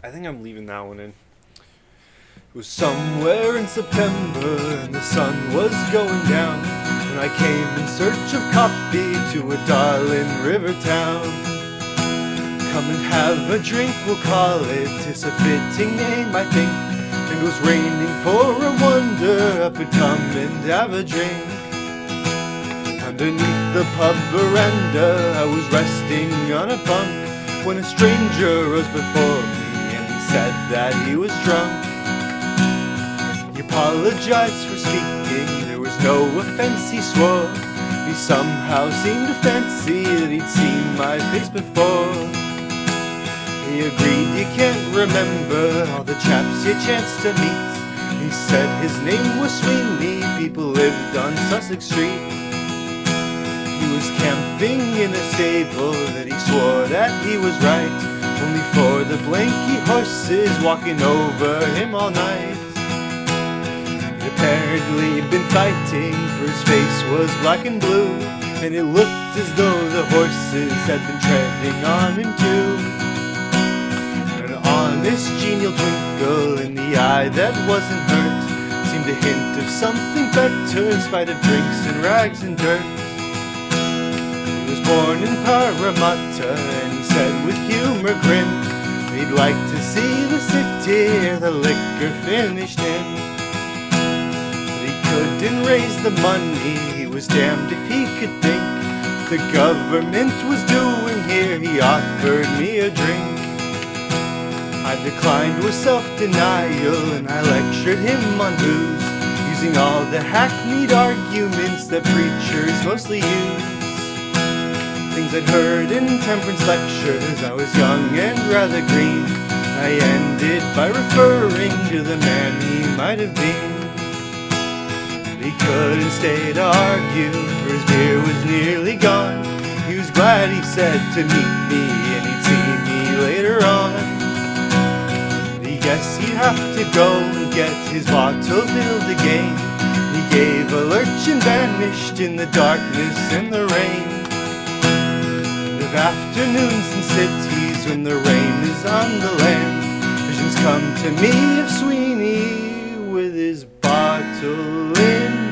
I think I'm leaving that one in. It was somewhere in September and the sun was going down when I came in search of copy to a darling river town. Come and have a drink, we'll call it, it's a fitting name I think. It was raining for a wonder, up and come and have a drink. Underneath the pub veranda I was resting on a bunk when a stranger rose before me and he said that he was drunk. He apologized for speaking, there was no offense he swore. He somehow seemed to fancy that he'd seen my face before. He agreed you can't remember all the chaps you chanced to meet. He said his name was Sweeney, people lived on Sussex Street. He was camping in a stable that he swore that he was right, only for the blanky horses walking over him all night. He'd apparently been fighting, for his face was black and blue, and it looked as though the horses had been treading on him too. This genial twinkle in the eye that wasn't hurt seemed a hint of something better in spite of drinks and rags and dirt. He was born in Parramatta and he said with humor grim he'd like to see the city ere the liquor finished him. But he couldn't raise the money, he was damned if he could think the government was doing here. He offered me a drink. I declined with self-denial and I lectured him on booze, using all the hackneyed arguments that preachers mostly use. Things I'd heard in temperance lectures, I was young and rather green. I ended by referring to the man he might have been. But he couldn't stay to argue, for his beer was nearly gone. He was glad, he said, to meet me and he'd see me later on. Guess he'd have to go and get his bottle filled again. He gave a lurch and vanished in the darkness and the rain. And of afternoons in cities when the rain is on the land, visions come to me of Sweeney with his bottle in